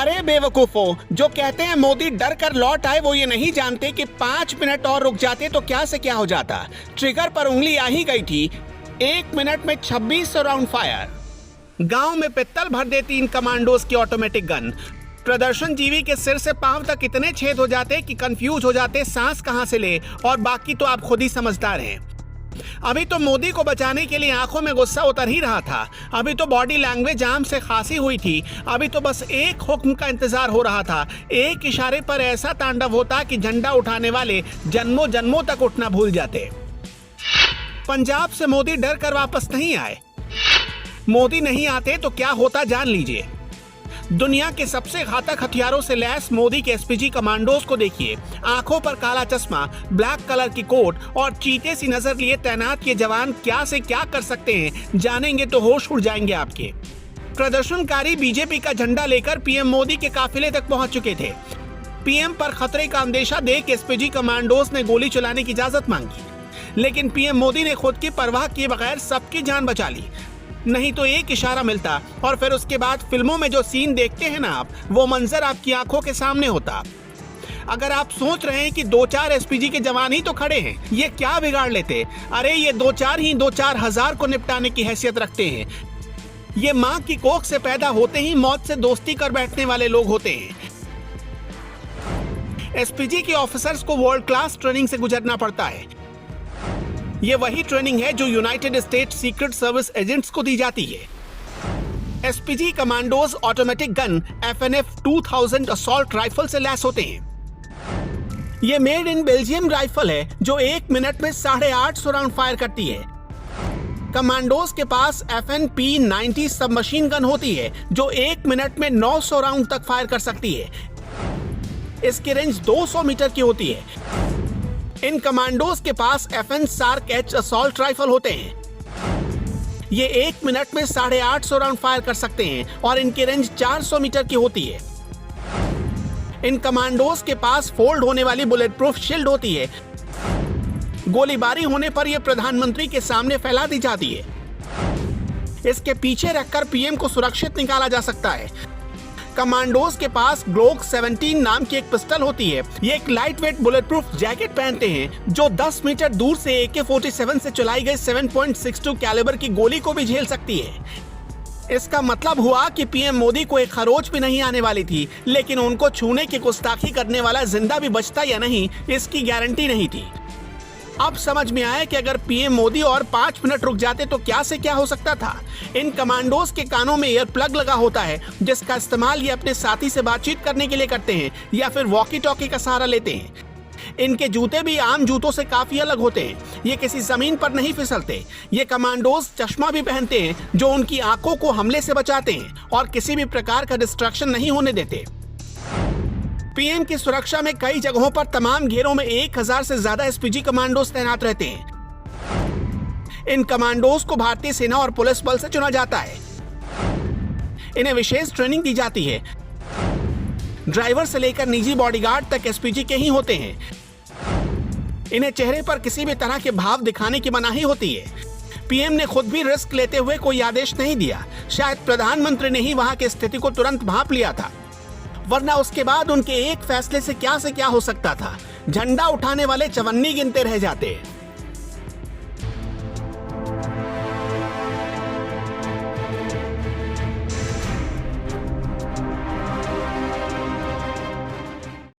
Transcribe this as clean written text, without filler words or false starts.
अरे बेवकूफो, जो कहते हैं मोदी डर कर लौट आए, वो ये नहीं जानते कि 5 मिनट और रुक जाते तो क्या से क्या हो जाता। ट्रिगर पर उंगली आ ही गई थी। 1 मिनट में 2600 राउंड फायर। गांव में पित्तल भर देती इन कमांडोज की ऑटोमेटिक गन। प्रदर्शनजीवी के सिर से पांव तक इतने छेद हो जाते कि कंफ्यूज हो जाते सांस कहां से ले, और बाकी तो आप खुद ही समझदार हैं। अभी तो मोदी को बचाने के लिए आंखों में गुस्सा उतर ही रहा था। अभी तो बॉडी लैंग्वेज जाम से खांसी हुई थी। अभी तो बस एक हुक्म का इंतजार हो रहा था। एक इशारे पर ऐसा तांडव होता कि झंडा उठाने वाले जन्मों जन्मों तक उठना भूल जाते। पंजाब से मोदी डर कर वापस नहीं आए। मोदी नहीं आते तो क्या होता जान लीजिए। दुनिया के सबसे घातक हथियारों से लैस मोदी के एसपीजी कमांडोज को देखिए। आंखों पर काला चश्मा, ब्लैक कलर की कोट और चीते सी नजर लिए तैनात ये जवान क्या से क्या कर सकते हैं, जानेंगे तो होश उड़ जाएंगे आपके। प्रदर्शनकारी बीजेपी का झंडा लेकर पीएम मोदी के काफिले तक पहुंच चुके थे। पीएम पर खतरे का अंदेशा देख एसपीजी कमांडोज ने गोली चलाने की इजाजत मांगी, लेकिन पीएम मोदी ने खुद की परवाह किए बगैर सबकी जान बचा ली। नहीं तो एक इशारा मिलता और फिर उसके बाद फिल्मों में जो सीन देखते हैं ना आप, वो मंजर आपकी आंखों के सामने होता। अगर आप सोच रहे हैं कि 2-4 एसपीजी के जवान ही तो खड़े हैं, ये क्या बिगाड़ लेते, अरे ये 2-4 ही 2-4 हजार को निपटाने की हैसियत रखते हैं। ये माँ की कोख से पैदा होते ही मौत से दोस्ती कर बैठने वाले लोग होते हैं। एसपीजी के ऑफिसर्स को वर्ल्ड क्लास ट्रेनिंग से गुजरना पड़ता है। ये वही ट्रेनिंग है जो United states secret service agents को दी जाती है। SPG commandos automatic gun FNF 2000 assault rifle से लैस होते हैं। ये मेड इन बेल्जियम राइफल है जो 1 मिनट में 850 राउंड फायर करती है। कमांडोज के पास FNP-90 सबमशीन गन होती है जो 1 मिनट में 900 राउंड तक फायर कर सकती है। इसकी रेंज 200 मीटर की होती है। इन कमांडोज के पास FN SCAR H assault rifle होते हैं। ये 1 मिनट में 850 राउंड फायर कर सकते हैं और इनकी रेंज 400 मीटर की होती है। इन कमांडोज के पास फोल्ड होने वाली बुलेट प्रूफ शील्ड होती है। गोलीबारी होने पर यह प्रधानमंत्री के सामने फैला दी जाती है। इसके पीछे रखकर पीएम को सुरक्षित निकाला जा सकता है। कमांडोज के पास ग्लोक 17 नाम की एक पिस्टल होती है। ये एक light weight bullet proof jacket पहनते हैं जो 10 मीटर दूर से AK-47 से चलाई गई 7.62 कैलिबर की गोली को भी झेल सकती है। इसका मतलब हुआ कि पीएम मोदी को एक खरोच भी नहीं आने वाली थी, लेकिन उनको छूने की गुस्ताखी करने वाला जिंदा भी बचता या नहीं, इसकी गारंटी नहीं थी। अब समझ में आया कि अगर पीएम मोदी और 5 मिनट रुक जाते तो क्या से क्या हो सकता था। इन कमांडोज के कानों में ईयर प्लग लगा होता है जिसका इस्तेमाल ये अपने साथी से बातचीत करने के लिए करते हैं या फिर वॉकी टॉकी का सहारा लेते हैं। इनके जूते भी आम जूतों से काफी अलग होते हैं। ये किसी जमीन पर नहीं फिसलते। ये कमांडोज चश्मा भी पहनते हैं जो उनकी आंखों को हमले से बचाते हैं और किसी भी प्रकार का डिस्ट्रैक्शन नहीं होने देते। पीएम की सुरक्षा में कई जगहों पर तमाम घेरों में 1000 से ज्यादा एसपीजी कमांडोज तैनात रहते हैं। इन कमांडोज को भारतीय सेना और पुलिस बल से चुना जाता है। इन्हें विशेष ट्रेनिंग दी जाती है। ड्राइवर से लेकर निजी बॉडीगार्ड तक एसपीजी के ही होते हैं। इन्हें चेहरे पर किसी भी तरह के भाव दिखाने की मनाही होती है। पीएम ने खुद भी रिस्क लेते हुए कोई आदेश नहीं दिया। शायद प्रधानमंत्री ने ही वहां की स्थिति को तुरंत भांप लिया था, वरना उसके बाद उनके एक फैसले से क्या हो सकता था। झंडा उठाने वाले चवन्नी गिनते रह जाते।